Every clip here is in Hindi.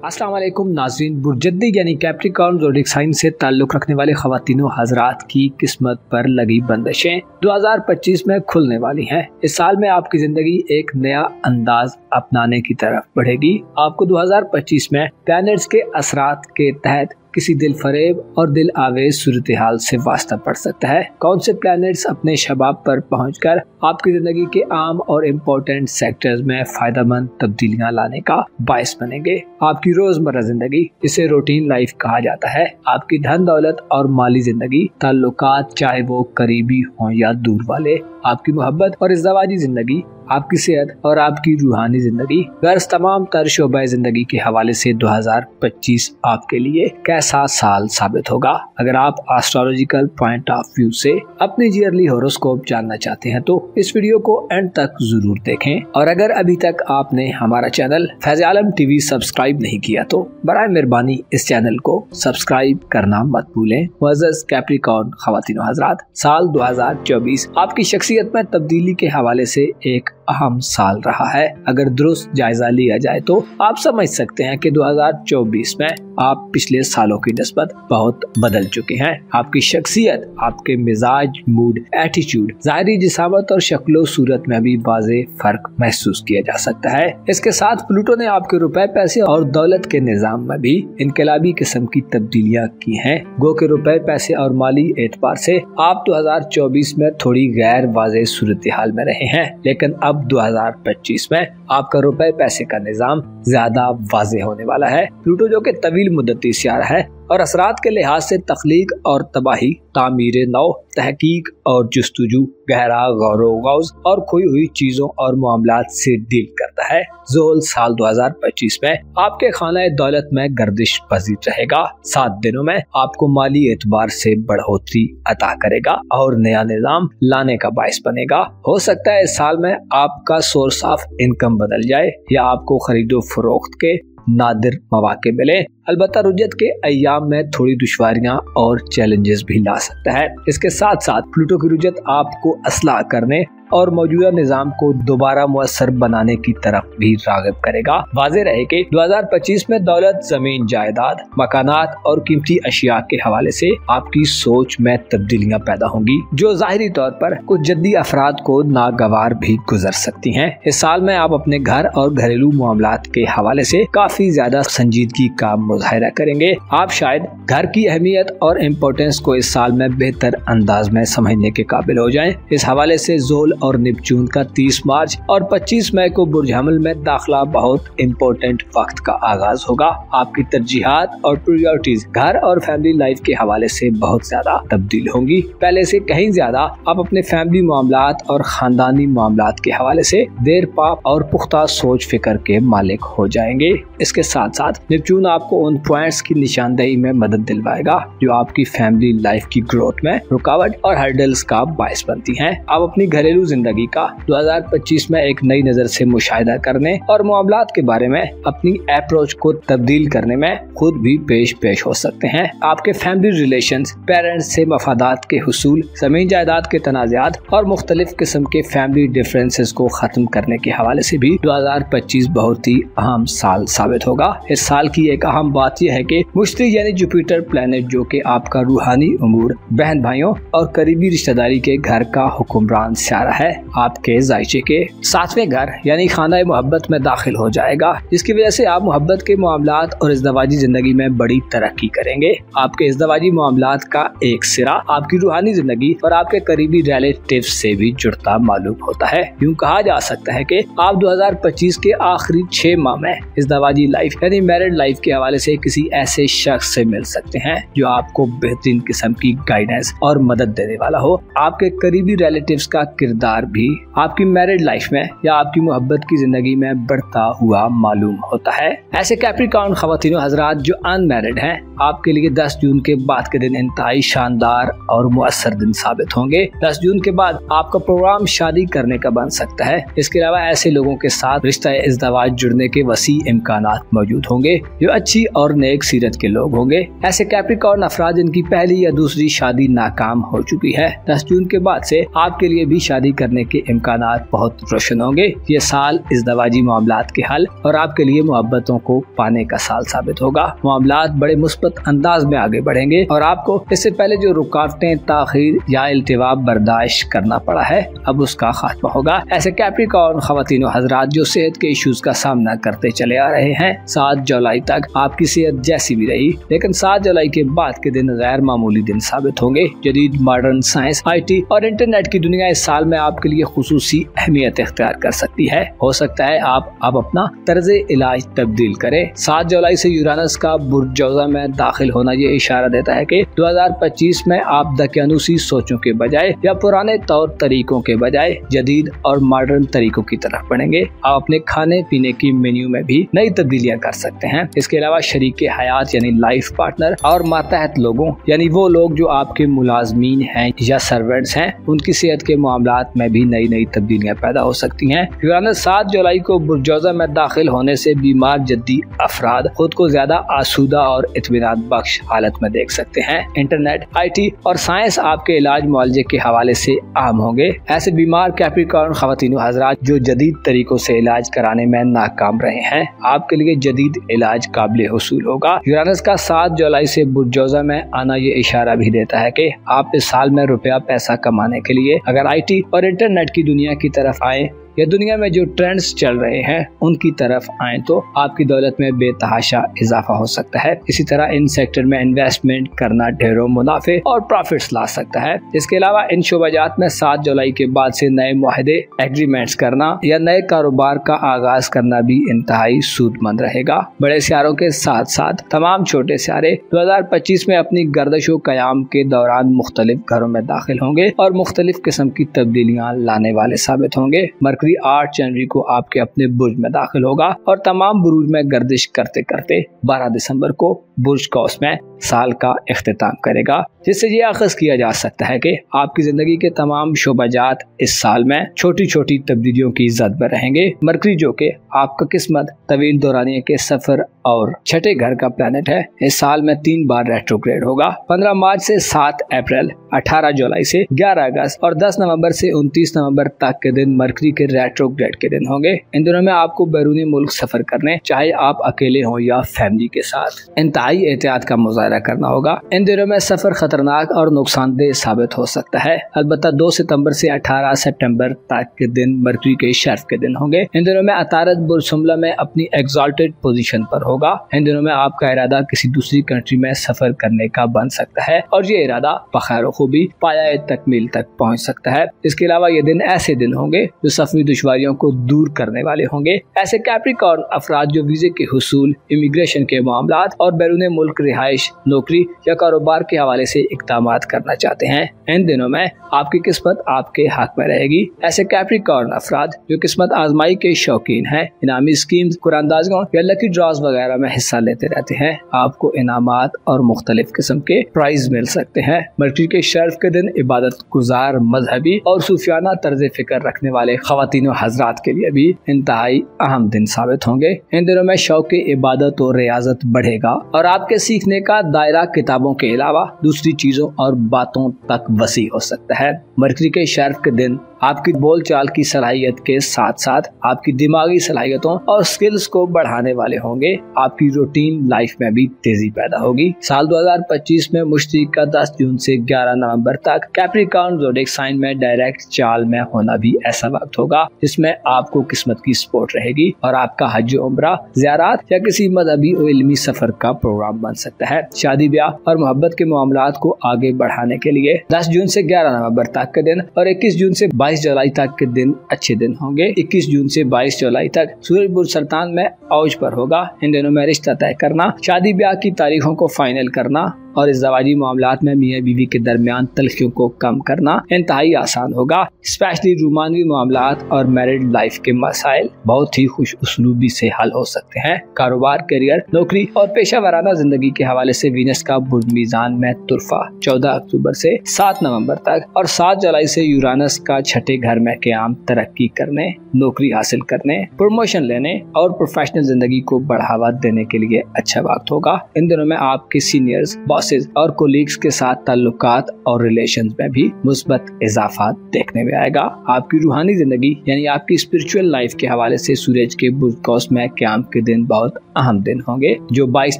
अस्सलाम वालेकुम नाज़रीन, बुर्जद्दी यानी कैप्रिकॉर्न ज़ोडिएक साइन से ताल्लुक़ रखने वाले ख़वातीनों हज़रात की किस्मत पर लगी बंदिशें 2025 में खुलने वाली हैं। इस साल में आपकी ज़िंदगी एक नया अंदाज अपनाने की तरफ बढ़ेगी। आपको 2025 में प्लैनेट्स के असरात के तहत किसी दिल फरेब और दिल आवेज सूरत हाल से वास्ता पड़ सकता है। कौन से प्लैनेट्स अपने शबाब पर पहुंचकर आपकी जिंदगी के आम और इम्पोर्टेंट सेक्टर्स में फायदेमंद तब्दीलियां लाने का बायस बनेंगे। आपकी रोजमर्रा जिंदगी, इसे रूटीन लाइफ कहा जाता है, आपकी धन दौलत और माली जिंदगी, ताल्लुकात चाहे वो करीबी हों या दूर वाले, आपकी मोहब्बत और इज़्दवाजी जिंदगी, आपकी सेहत और आपकी रूहानी जिंदगी, गर्ज तमाम तर शोबे जिंदगी के हवाले से 2025 आपके लिए कैसा साल साबित होगा। अगर आप एस्ट्रोलॉजिकल पॉइंट ऑफ व्यू से अपनी ईयरली हॉरोस्कोप जानना चाहते हैं तो इस वीडियो को एंड तक जरूर देखें। और अगर अभी तक आपने हमारा चैनल फैज़ आलम टीवी सब्सक्राइब नहीं किया तो बराए मेहरबानी इस चैनल को सब्सक्राइब करना मत भूलें। मुअज़्ज़ज़ कैप्रिकॉर्न ख़वातीनो हज़रात, साल 2024 आपकी शख्सियत में तब्दीली के हवाले से एक अहम साल रहा है। अगर दुरुस्त जायजा लिया जाए तो आप समझ सकते हैं कि 2024 में आप पिछले सालों की निस्बत बहुत बदल चुके हैं। आपकी शख्सियत, आपके मिजाज, मूड, एटीट्यूड, ज़ाहिरी जिसामत और शक्लो सूरत में भी वाज़े फर्क महसूस किया जा सकता है। इसके साथ प्लूटो ने आपके रुपए, पैसे और दौलत के निजाम में भी इनकलाबी किस्म की तब्दीलियां की हैं। गो के रुपए, पैसे और माली एतबार से आप 2024 में थोड़ी गैर वाज़े सूरत हाल में रहे हैं, लेकिन अब 2025 में आपका रुपए पैसे का निजाम ज्यादा वाज़े होने वाला है। प्लूटो जो कि तवील मुद्दती सियारा है और असरात के लिहाज से तख्लीक और तबाही, तामीर नौ, तहकीक और जुस्तुजू, गहरा गौर-ओ-गौज़ और खोई हुई चीजों और मामलात से डील करता है। ज़ोल साल 2025 में आपके खाना दौलत में गर्दिश पजीर रहेगा। 7 दिनों में आपको माली एतबार से बढ़ोतरी अता करेगा और नया निजाम लाने का बायस बनेगा। हो सकता है इस साल में आपका सोर्स ऑफ इनकम बदल जाए या आपको खरीदो फरोख्त के नादिर मौके मिले। अलबत्ता रुजत के अय्याम में थोड़ी दुश्वारियां और चैलेंजेस भी ला सकता है। इसके साथ साथ प्लूटो की रुजत आपको असलाह करने और मौजूदा निजाम को दोबारा मुअस्सर बनाने की तरफ भी राग़िब करेगा। वाज़े रहे कि 2025 में दौलत, जमीन, जायदाद, मकानात और कीमती अशिया के हवाले से आपकी सोच में तब्दीलियां पैदा होंगी जो ज़ाहिरी तौर पर कुछ जद्दी अफराद को नागवार भी गुजर सकती हैं। इस साल में आप अपने घर और घरेलू मामलात के हवाले से काफी ज्यादा संजीदगी का मुज़ाहिरा करेंगे। आप शायद घर की अहमियत और इम्पोर्टेंस को इस साल में बेहतर अंदाज में समझने के काबिल हो जाएं। इस हवाले से ज़ोल और नेपच्यून का 30 मार्च और 25 मई को बुर्ज हमल में दाखिला बहुत इम्पोर्टेंट वक्त का आगाज होगा। आपकी तरजीहात और प्रायोरिटीज घर और फैमिली लाइफ के हवाले से बहुत ज्यादा तब्दील होंगी। पहले से कहीं ज्यादा आप अपने फैमिली मामलात और खानदानी मामलात के हवाले से देर पा और पुख्ता सोच फिक्र के मालिक हो जाएंगे। इसके साथ साथ नेपच्यून आपको उन पॉइंट्स की निशानदेही में मदद दिलवाएगा जो आपकी फैमिली लाइफ की ग्रोथ में रुकावट और हर्डल्स का बायस बनती हैं। आप अपनी घरेलू जिंदगी का 2025 में एक नई नजर से मुशाहिदा करने और मामलात के बारे में अपनी अप्रोच को तब्दील करने में खुद भी पेश हो सकते हैं। आपके फैमिली रिलेशंस, पेरेंट्स से मफादात के हुसूल, जमीन जायदाद के तनाज़ात और मुख्तलिफ किस्म के फैमिली डिफरेंसेस को खत्म करने के हवाले से भी 2025 बहुत ही अहम साल साबित होगा। इस साल की एक अहम बात यह है कि मुश्तरी यानी जुपिटर प्लैनेट जो कि आपका रूहानी उमूर, बहन भाइयों और करीबी रिश्तेदारी के घर का हुक्मरान सियारा है, आपके जायचे के 7वें घर यानी खाना मोहब्बत में दाखिल हो जाएगा, जिसकी वजह से आप मोहब्बत के मामलात और इज़्दवाजी जिंदगी में बड़ी तरक्की करेंगे। आपके इज़्दवाजी मामलात का एक सिरा आपकी रूहानी जिंदगी और आपके करीबी रिलेटिव से भी जुड़ता मालूम होता है। यूँ कहा जा सकता है कि आप 2025 के आखिरी 6 माह में इज़्दवाजी लाइफ यानी मैरिड लाइफ के हवाले से किसी ऐसे शख्स से मिल सकते हैं जो आपको बेहतरीन किस्म की गाइडेंस और मदद देने वाला हो। आपके करीबी रिलेटिव्स का किरदार भी आपकी मैरिड लाइफ में या आपकी मोहब्बत की जिंदगी में बढ़ता हुआ मालूम होता है। ऐसे कैप्रिकॉर्न ख़वातीनो हज़रात जो अनमैरिड हैं, आपके लिए 10 जून के बाद के दिन इंतहाई शानदार और मुअस्सर दिन साबित होंगे। 10 जून के बाद आपका प्रोग्राम शादी करने का बन सकता है। इसके अलावा ऐसे लोगों के साथ रिश्ता इज़्दवाज जुड़ने के वसी इम्कानात मौजूद होंगे जो अच्छी और नेक सीरत के लोग होंगे। ऐसे कैप्रिकॉर्न अफराद जिनकी पहली या दूसरी शादी नाकाम हो चुकी है, 10 जून के बाद से आपके लिए भी शादी करने के इम्कानात बहुत रोशन होंगे। ये साल इज़दवाजी मामलात के हल और आपके लिए मोहब्बतों को पाने का साल साबित होगा। मामलात बड़े मुस्बत अंदाज में आगे बढ़ेंगे और आपको इससे पहले जो रुकावटें, ताखीर या इल्तिवाब बर्दाश्त करना पड़ा है, अब उसका खात्मा होगा। ऐसे कैप्रिकॉर्न ख़वातीन व हज़रात जो सेहत के इश्यूज का सामना करते चले आ रहे हैं, 7 जुलाई तक आपकी सेहत जैसी भी रही, लेकिन 7 जुलाई के बाद के दिन गैर मामूली दिन साबित होंगे। जदीद मॉडर्न साइंस, IT और इंटरनेट की दुनिया इस साल में आपके लिए खुसूसी अहमियत इख्तियार कर सकती है। हो सकता है आप अब अपना तर्ज इलाज तब्दील करें। 7 जुलाई से यूरानस का बुर्ज जौज़ा में दाखिल होना ये इशारा देता है कि 2025 में आप दकियानूसी सोचों के बजाय या पुराने तौर तरीकों के बजाय जदीद और मॉडर्न तरीकों की तरफ बढ़ेंगे। आप अपने खाने पीने की मेन्यू में भी नई तब्दीलियां कर सकते हैं। इसके अलावा शरीके हयात यानी लाइफ पार्टनर और मातहत लोगों यानी वो लोग जो आपके मुलाजमीन हैं या सर्वेंट्स हैं, उनकी सेहत के मामलात में भी नई नई तब्दीलियां पैदा हो सकती हैं। यूरानस 7 जुलाई को बुर्ज जौज़ा में दाखिल होने से बीमार जद्दी अफराद खुद को ज्यादा आसूदा और इत्मीनान बख्श हालत में देख सकते हैं। इंटरनेट, IT और साइंस आपके इलाज मुआलजे के हवाले से आम होंगे। ऐसे बीमार कैप्रिकॉर्न ख़वातीन व हज़रात जो जदीद तरीकों से इलाज कराने में नाकाम रहे हैं, आपके लिए जदीद इलाज काबिल हुसूल होगा। यूरानस का 7 जुलाई से बुर्ज जौज़ा में आना ये इशारा भी देता है कि आप इस साल में रुपया पैसा कमाने के लिए अगर IT और इंटरनेट की दुनिया की तरफ आए या दुनिया में जो ट्रेंड्स चल रहे हैं उनकी तरफ आए तो आपकी दौलत में बेतहाशा इजाफा हो सकता है। इसी तरह इन सेक्टर में इन्वेस्टमेंट करना ढेरों मुनाफे और प्रॉफिट्स ला सकता है। इसके अलावा इन शोबाजात में 7 जुलाई के बाद से नए मुआहदे, एग्रीमेंट्स करना या नए कारोबार का आगाज करना भी इंतहाई सूदमंद रहेगा। बड़े सियारों के साथ साथ तमाम छोटे सियारे 2025 में अपनी गर्दिशो कयाम के दौरान मुख्तलिफ घरों में दाखिल होंगे और मुख्तलिफ किस्म की तब्दीलियां लाने वाले साबित होंगे। मरकरी 8 जनवरी को आपके अपने बुर्ज में दाखिल होगा और तमाम बुरूज में गर्दिश करते करते 12 दिसंबर को बुर्ज कौस में साल का इख्तिताम करेगा, जिससे ये आगाज किया जा सकता है कि आपकी जिंदगी के तमाम शोबाजात इस साल में छोटी छोटी तब्दीलियों की जद में रहेंगे। मरकरी जो कि आपका किस्मत, तवील दौरानिया के सफर और छठे घर का प्लैनेट है, इस साल में 3 बार रेट्रोग्रेड होगा। 15 मार्च से 7 अप्रैल, 18 जुलाई से 11 अगस्त और 10 नवंबर से 29 नवंबर तक के दिन मरकरी के रेट्रोग्रेड के दिन होंगे। इन दिनों में आपको बैरूनी मुल्क सफर करने, चाहे आप अकेले हों या फैमिली के साथ, इंतहाई एहतियात का मुजाहरा करना होगा। इन दिनों में सफर खतरनाक और नुकसानदेह साबित हो सकता है। अलबत्ता 2 सितंबर से 18 सितंबर तक के दिन मरकरी के शर्फ के दिन होंगे। इन दिनों में अतारद बुर्ज सुमला में अपनी एग्जॉल्टेड पोजीशन पर होगा। इन दिनों में आपका इरादा किसी दूसरी कंट्री में सफर करने का बन सकता है और ये इरादा बखैर खूबी पाया तकमील तक पहुंच सकता है। इसके अलावा ये दिन ऐसे दिन होंगे जो सफरी दुश्वारियों को दूर करने वाले होंगे। ऐसे कैप्रिकॉर्न अफराद जो वीजे के हुसूल, इमिग्रेशन के मामलात और बैरून मुल्क रिहाइश, नौकरी या कारोबार के हवाले से इक़दामात करना चाहते हैं, इन दिनों में आपकी किस्मत आपके हक में रहेगी। ऐसे कैप्रिकॉर्न अफराद जो किस्मत आजमाई के शौकीन हैं, इनामी स्कीम्स, कुरानदाज़ियों या लकी ड्रॉज वगैरह में हिस्सा लेते रहते हैं, आपको इनामात और मुख्तलिफ किस्म के प्राइज मिल सकते हैं। मरकरी के शर्फ के दिन इबादत गुजार, मजहबी और सूफियाना तर्ज फिक्र रखने वाले ख़वातीन व हज़रात के लिए भी इंतहाई अहम दिन साबित होंगे। इन दिनों में शौक़ इबादत और रियाजत बढ़ेगा और आपके सीखने का दायरा किताबों के अलावा दूसरी चीजों और बातों तक वसी हो सकता है। मरकरी के शर्फ के दिन आपकी बोलचाल की सलाहियत के साथ साथ आपकी दिमागी सलाहियतों और स्किल्स को बढ़ाने वाले होंगे। आपकी रूटीन लाइफ में भी तेजी पैदा होगी। साल 2025 में मुश्तरी का 10 जून से 11 नवंबर तक कैप्रिकॉर्न ज़ोडिएक साइन में डायरेक्ट चाल में होना भी ऐसा वक्त होगा जिसमें आपको किस्मत की सपोर्ट रहेगी और आपका हज, उम्रा, ज़ियारत या किसी मजहबी और इल्मी सफर का प्रोग्राम बन सकता है। शादी, ब्याह और मोहब्बत के मामलात को आगे बढ़ाने के लिए 10 जून से 11 नवंबर तक के दिन और 21 जून से 22 जुलाई तक के दिन अच्छे दिन होंगे। 21 जून से 22 जुलाई तक सूरज बुर्ज सरतान में औज पर होगा। इन दिनों में रिश्ता तय करना, शादी ब्याह की तारीखों को फाइनल करना और इज़्ज़वाजी मामलात में मियाँ बीवी के दरमियान तल्खियों को कम करना इंतहाई आसान होगा। स्पेशली रूमानवी मामलात और मैरिड लाइफ के मसाइल बहुत ही खुश उसलूबी से हल हो सकते हैं। कारोबार, करियर, नौकरी और पेशा वराना जिंदगी के हवाले से वीनस का बुर्ज मीज़ान में तुरफा 14 अक्टूबर से 7 नवंबर तक और 7 जुलाई से यूरानस का छठे घर में क़याम तरक्की करने, नौकरी हासिल करने, प्रमोशन लेने और प्रोफेशनल जिंदगी को बढ़ावा देने के लिए अच्छा वक्त होगा। इन दिनों में आपके सीनियर्स, बॉसेस और कोलीग्स के साथ ताल्लुकात और रिलेशंस में भी मुस्बत इजाफा देखने में आएगा। आपकी रूहानी जिंदगी यानी आपकी स्पिरिचुअल लाइफ के हवाले से सूरज के बुर्ज कौस में क़याम के दिन बहुत अहम दिन होंगे, जो 22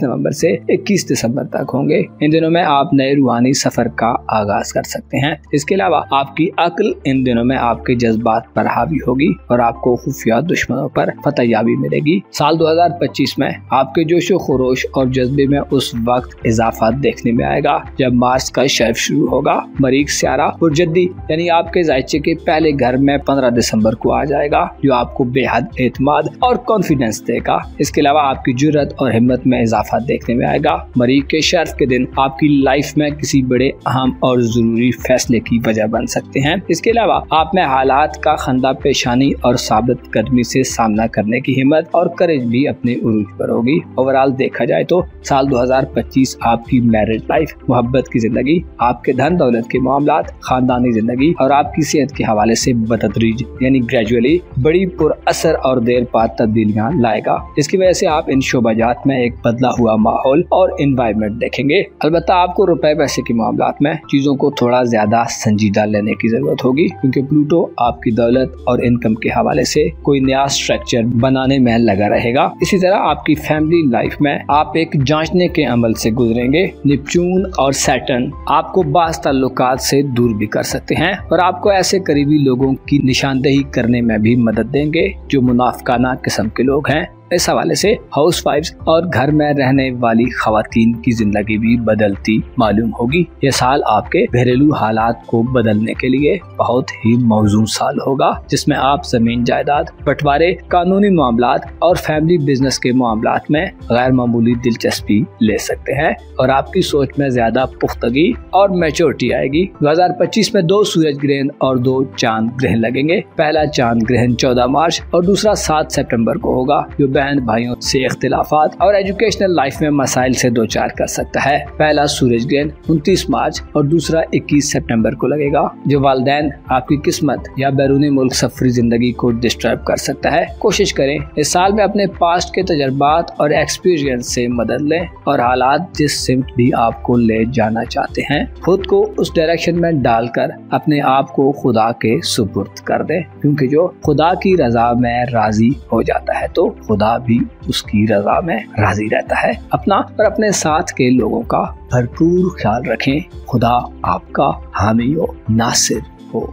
नवंबर से 21 दिसंबर तक होंगे। इन दिनों में आप नए रूहानी सफर का आगाज कर सकते हैं। इसके अलावा आपकी अक्ल इन दिनों में आपके जज्बात पर हावी होगी और आपको खुफिया दुश्मनों पर फतहयाबी मिलेगी। साल 2025 में आपके जोशो खरोश और जज्बे में उस वक्त इजाफा देखने में आएगा जब मार्च का शर्फ शुरू होगा। मरीख सियारा पुरजद्दी यानी आपके जायचे के पहले घर में 15 दिसंबर को आ जाएगा, जो आपको बेहद एतमाद और कॉन्फिडेंस देगा। इसके अलावा आपकी जुर्रत और हिम्मत में इजाफा देखने में आएगा। मरीख के शर्फ के दिन आपकी लाइफ में किसी बड़े अहम और जरूरी फैसले की वजह बन सकते हैं। इसके अलावा आप में हालात का खंदा पेशानी और साबित कदमी से सामना करने की हिम्मत और करेज भी अपने उरूज पर होगी। ओवरऑल देखा जाए तो साल 2025 आपकी मैरिज लाइफ, मोहब्बत की जिंदगी, आपके धन दौलत के मामलात, खानदानी जिंदगी और आपकी सेहत के हवाले से बतदरीज यानी ग्रेजुअली बड़ी पुरअसर और देर बाद तब्दीलियां लाएगा। इसकी वजह से आप इन शोबाजात में एक बदला हुआ माहौल और एनवायरनमेंट देखेंगे। अलबत्ता आपको रुपए पैसे के मामलात में चीजों को थोड़ा ज्यादा संजीदा लेने की जरूरत होगी, क्योंकि प्लूटो आपकी दौलत और इनकम के हवाले से कोई नया स्ट्रक्चर बनाने में लगा रहेगा। इसी तरह आपकी फैमिली लाइफ में आप एक जांचने के अमल से गुजरेंगे। नेपच्यून और सैटर्न आपको बास ताल्लुकात से दूर भी कर सकते हैं और आपको ऐसे करीबी लोगों की निशानदेही करने में भी मदद देंगे जो मुनाफिकाना किस्म के लोग हैं। इस हवाले से हाउस वाइफ्स और घर में रहने वाली खवातीन की जिंदगी भी बदलती मालूम होगी। यह साल आपके घरेलू हालात को बदलने के लिए बहुत ही मौजूद साल होगा, जिसमें आप जमीन जायदाद, बंटवारे, कानूनी मामलात और फैमिली बिजनेस के मामलात में गैर मामूली दिलचस्पी ले सकते हैं और आपकी सोच में ज्यादा पुख्तगी और मैच्योरिटी आएगी। 2025 में 2 सूरज ग्रहण और 2 चांद ग्रहण लगेंगे। पहला चांद ग्रहण 14 मार्च और दूसरा 7 सितंबर को होगा, जो बहन भाइयों से इख्तिलाफात और एजुकेशनल लाइफ में मसाइल से दो चार कर सकता है। पहला सूरज ग्रहण 29 मार्च और दूसरा 21 सितंबर को लगेगा, जो वालिदैन, आपकी किस्मत या बैरूनी मुल्क सफरी जिंदगी को डिस्टर्ब कर सकता है। कोशिश करें इस साल में अपने पास्ट के तजर्बात और एक्सपीरियंस से मदद लें और हालात जिस सिमत भी आपको ले जाना चाहते हैं खुद को उस डायरेक्शन में डालकर अपने आप को खुदा के सुपुर्द कर दें, क्योंकि जो खुदा की रजा में राजी हो जाता है तो खुदा भी उसकी रजा में राजी रहता है। अपना और अपने साथ के लोगों का भरपूर ख्याल रखें। खुदा आपका हामी हो, नासिर हो।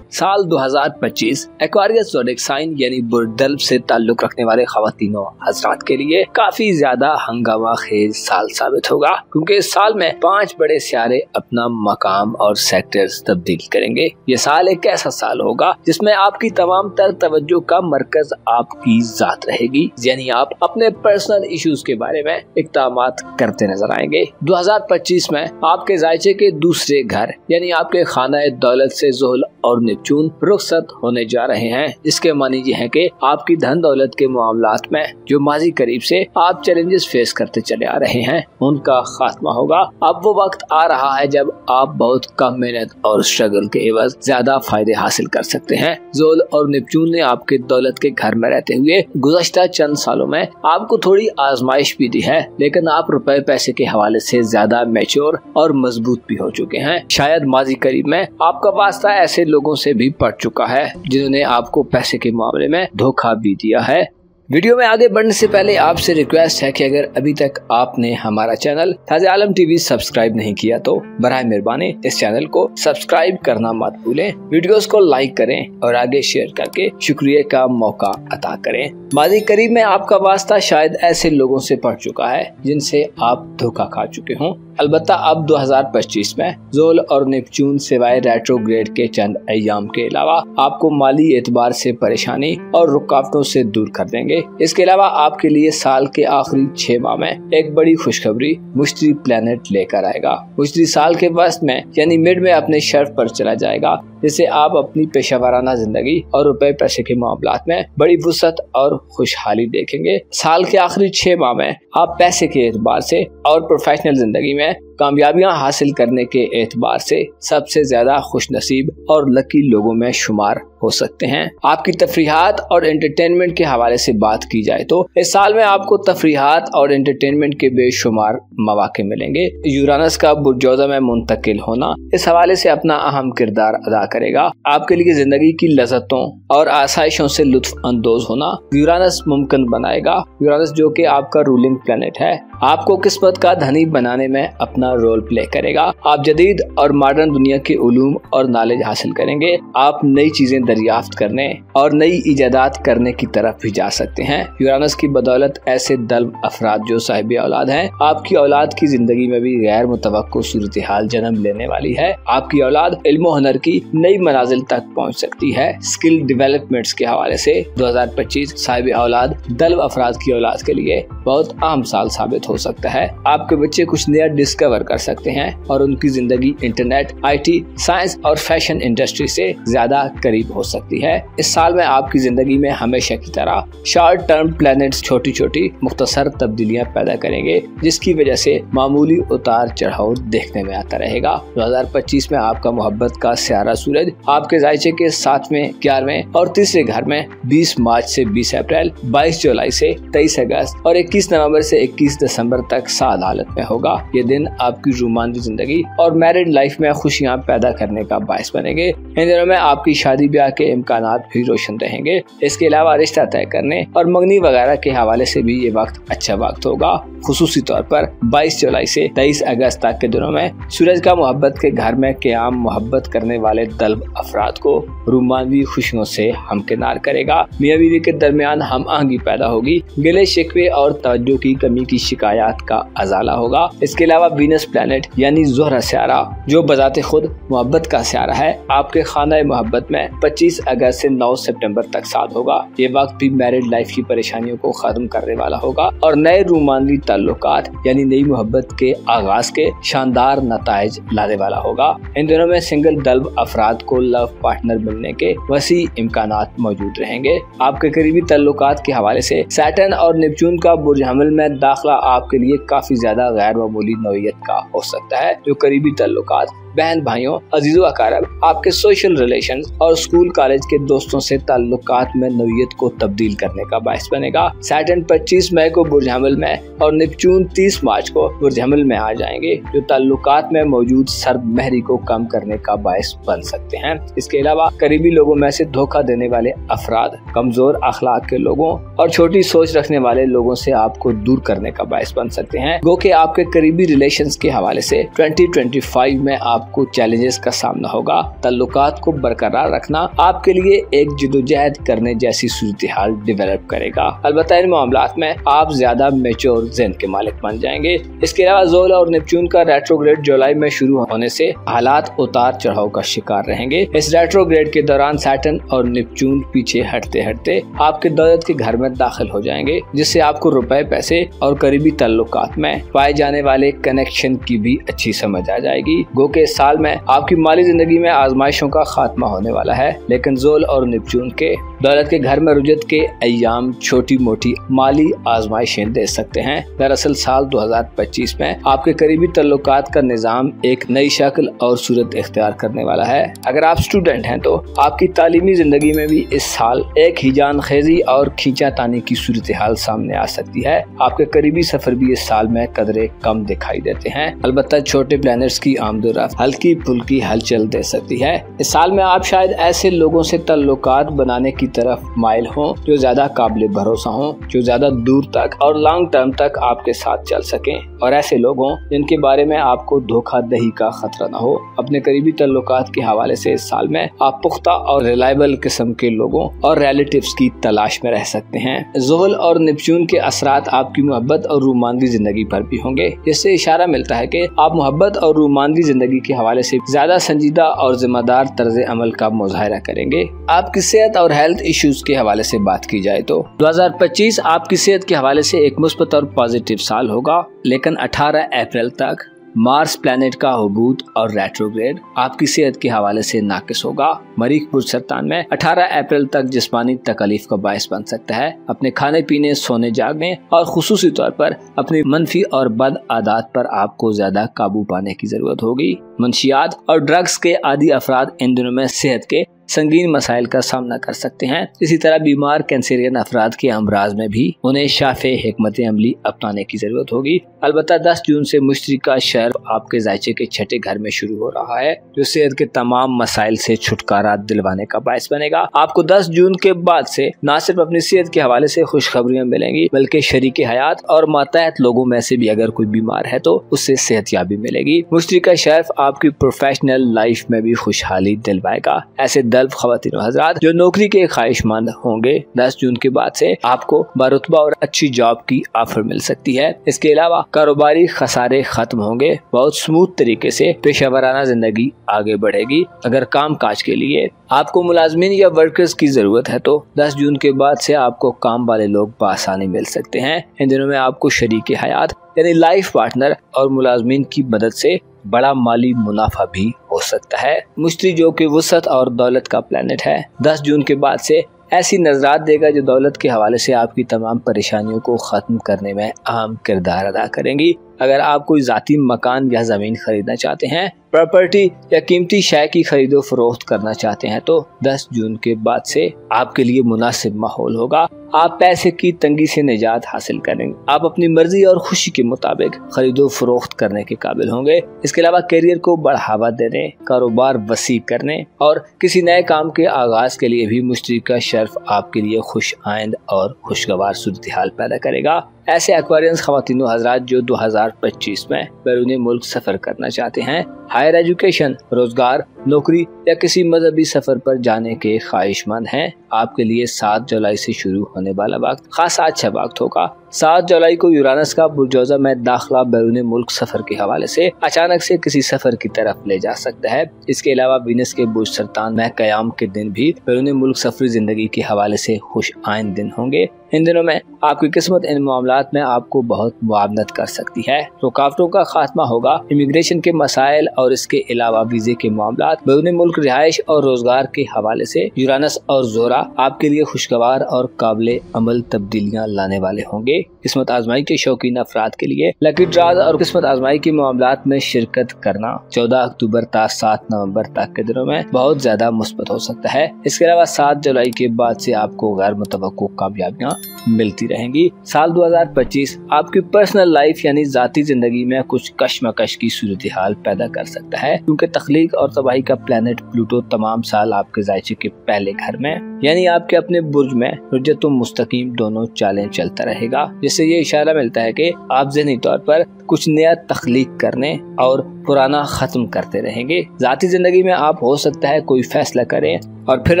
साल 2025 एक्वारियस ज़ोडिएक साइन यानी बुर्दल्ब से ताल्लुक रखने वाले खवातीनों हजरात के लिए काफी ज्यादा हंगामा खेज साल साबित होगा, क्योंकि इस साल में 5 बड़े सियारे अपना मकाम और सेक्टर्स तब्दील करेंगे। ये साल एक ऐसा साल होगा जिसमें आपकी तमाम तर तवज्जो का मरकज आपकी जात रहेगी, यानी आप अपने पर्सनल इश्यूज के बारे में इक़दामात करते नजर आएंगे। 2025 में आपके जायचे के दूसरे घर यानी आपके खाना दौलत से ज़ुहल और नेपच्यून रुखसत होने जा रहे हैं, जिसके मानी ये है कि आपकी धन दौलत के मामलात में जो माजी करीब से आप चैलेंजेस फेस करते चले आ रहे हैं उनका खात्मा होगा। अब वो वक्त आ रहा है जब आप बहुत कम मेहनत और स्ट्रगल के एवज ज्यादा फायदे हासिल कर सकते हैं। ज़ुहल और नेपच्यून ने आपके दौलत के घर में रहते हुए गुज़श्ता चंद सालों में आपको थोड़ी आजमाइश भी दी है, लेकिन आप रुपए पैसे के हवाले से ज्यादा मैच्योर और मजबूत भी हो चुके हैं। शायद माजी करीब में आपका वास्ता ऐसे लोगों से भी पड़ चुका है जिन्होंने आपको पैसे के मामले में धोखा भी दिया है। वीडियो में आगे बढ़ने से पहले आपसे रिक्वेस्ट है कि अगर अभी तक आपने हमारा चैनल ताज़े आलम टीवी सब्सक्राइब नहीं किया तो बराए मेहरबानी इस चैनल को सब्सक्राइब करना मत भूलें। वीडियोस को लाइक करें और आगे शेयर करके शुक्रिया का मौका अता करें। माजी करीब में आपका वास्ता शायद ऐसे लोगों से पड़ चुका है जिनसे आप धोखा खा चुके हों। अलबत्ता अब 2025 में ज़ुहल और नेपच्यून सिवाय रेट्रोग्रेड के चंद अय्याम के अलावा आपको माली एतबार से परेशानी और रुकावटों से दूर कर देंगे। इसके अलावा आपके लिए साल के आखिरी 6 माह में एक बड़ी खुशखबरी मुश्तरी प्लेनेट लेकर आएगा। मुश्तरी साल के वस्त में यानी मिड में अपने शर्फ पर चला जाएगा, जिससे आप अपनी पेशावराना जिंदगी और रुपए पैसे के मामलात में बड़ी वुसअत और खुशहाली देखेंगे। साल के आखिरी 6 माह में आप पैसे के एतबार से और प्रोफेशनल जिंदगी में कामयाबियां हासिल करने के एतबार से सबसे ज्यादा खुश नसीब और लकी लोगों में शुमार हो सकते हैं। आपकी तफरीहात और एंटरटेनमेंट के हवाले से बात की जाए तो इस साल में आपको तफरीहात और एंटरटेनमेंट के बेशुमार मौके मिलेंगे। यूरानस का बुर्जोज़ा में मुंतकिल होना इस हवाले से अपना अहम किरदार अदा करेगा। आपके लिए जिंदगी की लज़्ज़तों और आसाइशों से लुत्फ अंदोज होना यूरानस मुमकिन बनाएगा। यूरानस जो कि आपका रूलिंग प्लेनेट है, आपको किस्मत का धनी बनाने में अपना रोल प्ले करेगा। आप जदीद और मॉडर्न दुनिया के उलूम और नॉलेज हासिल करेंगे। आप नई चीजें दरियाफ्त करने और नई इजादात करने की तरफ भी जा सकते हैं। यूरानस की बदौलत ऐसे दल्ब अफराद जो साहिब औलाद हैं, आपकी औलाद की जिंदगी में भी गैर मुतवक्को सूरत हाल जन्म लेने वाली है। आपकी औलाद इल्म और हुनर की नई मनाजिल तक पहुँच सकती है। स्किल डेवलपमेंट्स के हवाले से 2025 साहिब औलाद दल्ब अफराद की औलाद के लिए बहुत अहम साल साबित हो सकता है। आपके बच्चे कुछ नया डिस्कवर कर सकते हैं और उनकी जिंदगी इंटरनेट, IT, साइंस और फैशन इंडस्ट्री से ज्यादा करीब हो सकती है। इस साल में आपकी जिंदगी में हमेशा की तरह शॉर्ट टर्म प्लैनेट्स छोटी छोटी मुख्तसर तब्दीलियां पैदा करेंगे, जिसकी वजह से मामूली उतार चढ़ाव देखने में आता रहेगा। 2025 में आपका मोहब्बत का सियारा सूरज आपके जायचे के 7वें, 11वें और तीसरे घर में 20 मार्च से 20 अप्रैल, 22 जुलाई से 23 अगस्त और 21 नवंबर से 21 दिसंबर तक साद हालत में होगा। ये दिन आपकी रोमांटिक जिंदगी और मैरिड लाइफ में खुशियां पैदा करने का बायस बनेंगे। इन दिनों में आपकी शादी ब्याह के इम्कानात भी रोशन रहेंगे। इसके अलावा रिश्ता तय करने और मंगनी वगैरह के हवाले से भी ये वक्त अच्छा वक्त होगा। खुसूसी तौर पर 22 जुलाई से 23 अगस्त तक के दिनों में सूरज का मोहब्बत के घर में क़याम मोहब्बत करने वाले दल्ब अफराद को रोमानवी खुशियों से हमकिनार करेगा। मियां बीवी के दरमियान हम आहंगी पैदा होगी। गिले शिकवे और तवज्जो की कमी की शिकायत का अजाला होगा। इसके अलावा वीनस प्लैनेट यानी ज़ोहरा सियारा जो बजाते खुद मोहब्बत का सियारा है, आपके खाना मोहब्बत में 25 अगस्त से 9 सितंबर तक साथ होगा। ये वक्त भी मैरिड लाइफ की परेशानियों को खत्म करने वाला होगा और नए रोमानवी ताल्लुकात यानी नई मोहब्बत के आगाज के शानदार नताइज लाने वाला होगा। इन दिनों में सिंगल दल्ब अफराद को लव पार्टनर मिलने के वसी इम्कानात मौजूद रहेंगे। आपके करीबी ताल्लुकात के हवाले से सैटर्न और नेपच्यून का बुर्ज हमल में दाखिला आपके लिए काफी ज्यादा गैर मामूली नौइयत का हो सकता है, जो करीबी ताल्लुकात, बहन भाइयों, अजीजो अकारब, आपके सोशल रिलेशन और स्कूल कॉलेज के दोस्तों से ताल्लुकात में नौइयत को तब्दील करने का बायस बनेगा। सैटर्न 25 मई को बुर्ज हमल में और नेपच्यून 30 मार्च को बुर्ज हमल में आ जाएंगे, जो ताल्लुकात में मौजूद सर्द महरी को कम करने का बायस बन सकते हैं। इसके अलावा करीबी लोगों में से धोखा देने वाले अफराद, कमजोर अखलाक के लोगों और छोटी सोच रखने वाले लोगों से आपको दूर करने का बायस बन सकते हैं। गो के आपके करीबी रिलेशंस के हवाले से 2025 में आपको चैलेंजेस का सामना होगा। ताल्लुकात को बरकरार रखना आपके लिए एक जिदोजहद करने जैसी सूरत हाल डेवलप करेगा। अलबत्ता इन मामलात में आप ज्यादा मैच्योर ज़हन के मालिक बन जाएंगे। इसके अलावा ज़ोहरा और नेपच्यून का रेट्रोग्रेड जुलाई में शुरू होने से हालात उतार चढ़ाव का शिकार रहेंगे। इस रेट्रोग्रेड के दौरान सैटर्न और नेपच्यून पीछे हटते हटते आपके दौलत के घर में दाखिल हो जाएंगे, जिससे आपको रुपए, पैसे और करीबी ताल्लुकात में पाए जाने वाले कनेक्शन की भी अच्छी समझ आ जाएगी। गो के साल में आपकी माली जिंदगी में आजमाइशों का खात्मा होने वाला है, लेकिन ज़ोल और नेपच्यून के दौलत के घर में रुजत के अय्याम छोटी मोटी माली आजमाइशें दे सकते हैं। दरअसल साल 2025 में आपके करीबी ताल्लुकात का निज़ाम एक नई शक्ल और सूरत इख्तियार करने वाला है। अगर आप स्टूडेंट हैं तो आपकी तालीमी जिंदगी में भी इस साल एक हिजान खेजी और खींचातानी की सूरत हाल सामने आ सकती है। आपके करीबी सफर भी इस साल में कदरे कम दिखाई देते हैं। अलबत्ता छोटे प्लैनेट्स की आमदोरफ्त हल्की फुल्की हलचल दे सकती है। इस साल में आप शायद ऐसे लोगों से ताल्लुकात बनाने की तरफ माइल हों जो ज्यादा काबिल भरोसा हों, जो ज्यादा दूर तक और लॉन्ग टर्म तक आपके साथ चल सकें, और ऐसे लोग हों जिनके बारे में आपको धोखाधड़ी का खतरा न हो। अपने करीबी ताल्लुकात के हवाले से इस साल में आप पुख्ता और रिलायबल किस्म के लोगों और रिलेटिव्स की तलाश में रह सकते हैं। ज़ोहल और नेपच्यून के असरात आपकी मोहब्बत और रोमांटिक जिंदगी पर भी होंगे, जिससे इशारा मिलता है कि आप मोहब्बत और रोमांटिक जिंदगी के हवाले से ज्यादा संजीदा और जिम्मेदार तर्ज अमल का मुजाहरा करेंगे। आपकी सेहत और हेल्थ इश्यूज के हवाले से बात की जाए तो 2025 आपकी सेहत के हवाले से एक मुस्बत और पॉजिटिव साल होगा, लेकिन 18 अप्रैल तक मार्स प्लैनेट का हुबूत और रेट्रोग्रेड आपकी सेहत के हवाले से नाकिस होगा। मरीख बुर्ज सरतान में 18 अप्रैल तक जिस्मानी तकलीफ का बायस बन सकता है। अपने खाने पीने, सोने जागने और खुसूसी तौर पर अपनी मनफी और बद आदत पर आपको ज्यादा काबू पाने की जरूरत होगी। मंशियात और ड्रग्स के आदी अफराद इन दिनों में सेहत के संगीन मसाइल का सामना कर सकते हैं। इसी तरह बीमार कैंसरियन अफराद के अमराज में भी उन्हें शाफ़े हिकमत अमली अपनाने की जरूरत होगी। अलबत्ता 10 जून से मुश्तरी का शहर आपके जायचे के छठे घर में शुरू हो रहा है, जो सेहत के तमाम मसाइल से छुटकारा दिलवाने का बायस बनेगा। आपको 10 जून के बाद से न सिर्फ अपनी सेहत के हवाले से खुशखबरियां मिलेंगी, बल्कि शरीके हयात और मातहत लोगों में से भी अगर कोई बीमार है तो उससे सेहतयाबी मिलेगी। मुश्तरी का शर्फ आपकी प्रोफेशनल लाइफ में भी खुशहाली दिलवाएगा। ऐसे दल्ब ख्वातीन और हज़रात जो नौकरी के ख्वाहिशमंद होंगे, 10 जून के बाद से आपको बारुतबा और अच्छी जॉब की ऑफर मिल सकती है। इसके अलावा कारोबारी खसारे खत्म होंगे, बहुत स्मूथ तरीके से पेशेवराना जिंदगी आगे बढ़ेगी। अगर काम काज के लिए आपको मुलाजमीन या वर्कर्स की जरूरत है तो 10 जून के बाद से आपको काम वाले लोग बआसानी मिल सकते हैं। इन दिनों में आपको शरीके हयात यानी लाइफ पार्टनर और मुलाजमीन की मदद से बड़ा माली मुनाफा भी हो सकता है। मुश्तरी जो कि वुसअत और दौलत का प्लेनेट है, 10 जून के बाद से ऐसी नजरात देगा जो दौलत के हवाले से आपकी तमाम परेशानियों को खत्म करने में अहम किरदार अदा करेंगी। अगर आप कोई जाती मकान या जमीन खरीदना चाहते हैं, प्रॉपर्टी या कीमती शय की खरीदो फरोख्त करना चाहते हैं तो 10 जून के बाद से आपके लिए मुनासिब माहौल होगा। आप पैसे की तंगी से निजात हासिल करेंगे। आप अपनी मर्जी और खुशी के मुताबिक खरीदो फरोख्त करने के काबिल होंगे। इसके अलावा करियर को बढ़ावा देने, कारोबार वसी करने और किसी नए काम के आगाज के लिए भी मुश्तरी का शर्फ आपके लिए खुश आइंद और खुशगवार सूरत हाल पैदा करेगा। ऐसे एक्वेरियंस ख्वातीन व हज़रात जो 2025 में बैरून मुल्क सफर करना चाहते हैं, हायर एजुकेशन, रोजगार, नौकरी या किसी मजहबी सफर पर जाने के ख्वाहिशमंद हैं, आपके लिए 7 जुलाई से शुरू होने वाला वक्त खासा अच्छा वक्त होगा। 7 जुलाई को यूरानस का बुरजौजा में दाखिला बैरून मुल्क सफर के हवाले से अचानक से किसी सफर की तरफ ले जा सकता है। इसके अलावा वीनस के बुर्ज सरतान में कयाम के दिन भी बैरून मुल्क सफरी जिंदगी के हवाले से खुश आइंद दिन होंगे। इन दिनों में आपकी किस्मत इन मामलात में आपको बहुत मुआवनत कर सकती है। रुकावटों का खात्मा होगा। इमिग्रेशन के मसाइल और इसके अलावा वीजे के मामलात, बैरून मुल्क रिहाइश और रोजगार के हवाले से यूरानस और जोरा आपके लिए खुशगवार और काबिल अमल तब्दीलियां लाने वाले होंगे। किस्मत आजमाई के शौकीन अफराद के लिए लकी ड्राज और किस्मत आजमाई के मामलात में शिरकत करना 14 अक्टूबर तक 7 नवंबर तक के दिनों में बहुत ज्यादा मुस्बत हो सकता है। इसके अलावा 7 जुलाई के बाद से आपको गैर मुतवक्को कामयाबियां मिलती रहेंगी। साल 2025 आपकी पर्सनल लाइफ यानी जाती जिंदगी में कुछ कशमकश की सूरत हाल पैदा कर सकता है, क्योंकि तख्लीक और तबाही का प्लेनेट प्लूटो तमाम साल आपके जायचे के पहले घर में यानी आपके अपने बुर्ज में रुजत मुस्तकीम दोनों चालें चलता रहेगा, जिससे ये इशारा मिलता है कि आप ज़हनी तौर पर कुछ नया तख्लीक करने और पुराना खत्म करते रहेंगे। जाती जिंदगी में आप हो सकता है कोई फैसला करें और फिर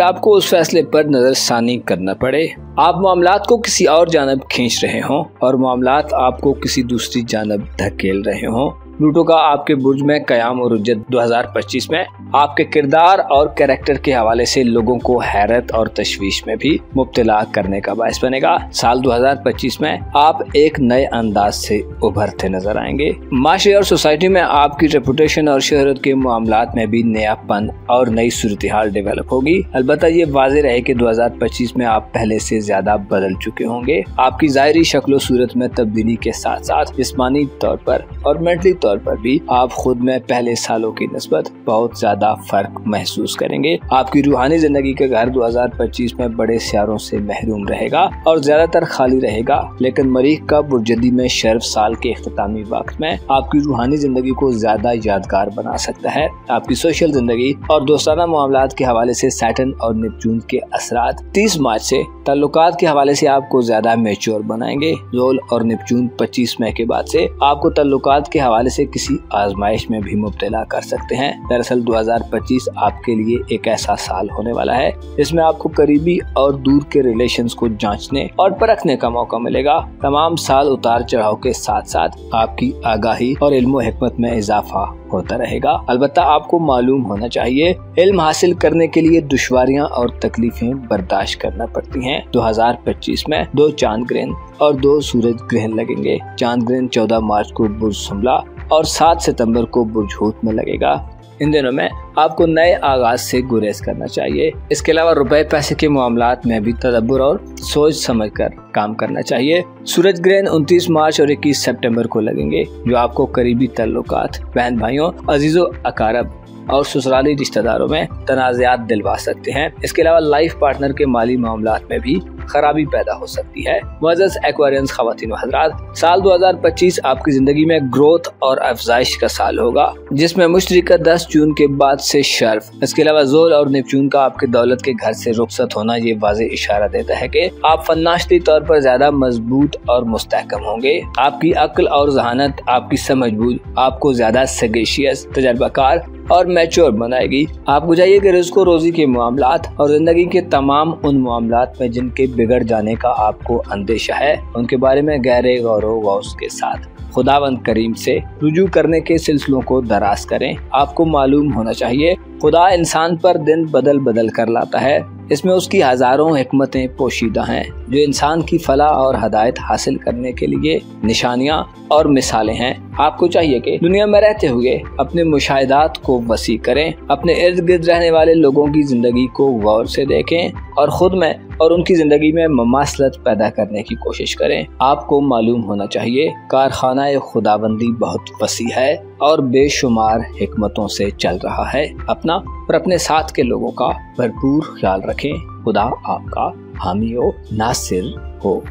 आपको उस फैसले पर नजरसानी करना पड़े। आप मामलात को किसी और जानब खींच रहे हों और मामलात आपको किसी दूसरी जानब धकेल रहे हों। प्लूटो का आपके बुर्ज में कयाम और रुजत 2025 में आपके किरदार और कैरेक्टर के हवाले से लोगों को हैरत और तशवीश में भी मुब्तला करने का बायस बनेगा। साल 2025 में आप एक नए अंदाज से उभरते नजर आएंगे। माशरे और सोसाइटी में आपकी रेपुटेशन और शोहरत के मामलात में भी नयापन और नई सूरत हाल डेवलप होगी। अलबत्ता ये वाज़ेह रहे कि 2025 में आप पहले से ज्यादा बदल चुके होंगे। आपकी ज़ाहिरी शक्ल सूरत में तब्दीली के साथ साथ जिस्मानी तौर पर और मेंटली तौर पर भी आप खुद में पहले सालों की निस्बत बहुत ज्यादा फर्क महसूस करेंगे। आपकी रूहानी जिंदगी का घर 2025 में बड़े सियारों से महरूम रहेगा और ज्यादातर खाली रहेगा, लेकिन मरीख का बुर्जदी में शर्फ साल के इख्तितामी वक्त में आपकी रूहानी जिंदगी को ज्यादा यादगार बना सकता है। आपकी सोशल जिंदगी और दोस्ताना मामलात के हवाले से सैटर्न और नेपच्यून के असरात 30 मार्च से ताल्लुकात के हवाले से आपको ज्यादा मैच्योर बनाएंगे। जोल और नेपच्यून 25 मई के बाद से आपको ताल्लुकात के हवाले से किसी आजमाइश में भी मुब्तला कर सकते हैं। दरअसल 2025 आपके लिए एक ऐसा साल होने वाला है जिसमें आपको करीबी और दूर के रिलेशंस को जांचने और परखने का मौका मिलेगा। तमाम साल उतार चढ़ाव के साथ साथ आपकी आगाही और इल्म व हिकमत में इजाफा होता रहेगा। अलबत्ता आपको मालूम होना चाहिए, इल्म हासिल करने के लिए दुश्वारियां और तकलीफें बर्दाश्त करना पड़ती हैं। 2025 में 2 चांद ग्रहण और 2 सूरज ग्रहण लगेंगे। चांद ग्रहण 14 मार्च को बुर्ज सुमला और 7 सितंबर को बुर्ज हूत में लगेगा। इन दिनों में आपको नए आगाज से गुरेज करना चाहिए। इसके अलावा रुपए पैसे के मामलात में भी तदब्बुर और सोच समझ कर काम करना चाहिए। सूरज ग्रहण 29 मार्च और 21 सितंबर को लगेंगे, जो आपको करीबी ताल्लुकात, बहन भाइयों, अजीजों अकारब और ससुराली रिश्तेदारों में तनाज़ात दिलवा सकते हैं। इसके अलावा लाइफ पार्टनर के माली मामलात में भी खराबी पैदा हो सकती है। मुअज़्ज़ज़ एक्वेरियंस ख़वातीन व हज़रात, साल 2025 आपकी जिंदगी में ग्रोथ और अफजाइश का साल होगा, जिसमें मुश्तरी का 10 जून के बाद से शर्फ। इसके अलावा ज़ोल और नेपच्यून का आपके दौलत के घर से रुखसत होना ये वाज़ेह इशारा देता है कि आप फन्नाशती तौर पर ज्यादा मजबूत और मुस्तहकम होंगे। आपकी अक्ल और जहानत, आपकी समझबूझ आपको ज्यादा सगेशियस, तजर्बाकार और मैच्योर बनाएगी। आपको चाहिए कि रिज़्क़ रोजी के मामलात और जिंदगी के तमाम उन मामलात में जिनके बिगड़ जाने का आपको अंदेशा है, उनके बारे में गहरे गौर के साथ खुदावंद करीम से रुजू करने के सिलसिलों को दराज करें। आपको मालूम होना चाहिए खुदा इंसान पर दिन बदल बदल कर लाता है। इसमें उसकी हजारों हिकमतें पोशीदा हैं, जो इंसान की फलाह और हदायत हासिल करने के लिए निशानियां और मिसालें हैं। आपको चाहिए कि दुनिया में रहते हुए अपने मुशाहिदात को वसी करें, अपने इर्द गिर्द रहने वाले लोगों की जिंदगी को गौर से देखें और खुद में और उनकी जिंदगी में ममासलत पैदा करने की कोशिश करें। आपको मालूम होना चाहिए कारखाना खुदाबंदी बहुत वसी है और बेशुमार हिकमतों से चल रहा है। अपना और अपने साथ के लोगों का भरपूर ख्याल रखें। खुदा आपका हामी हो, नासिर हो।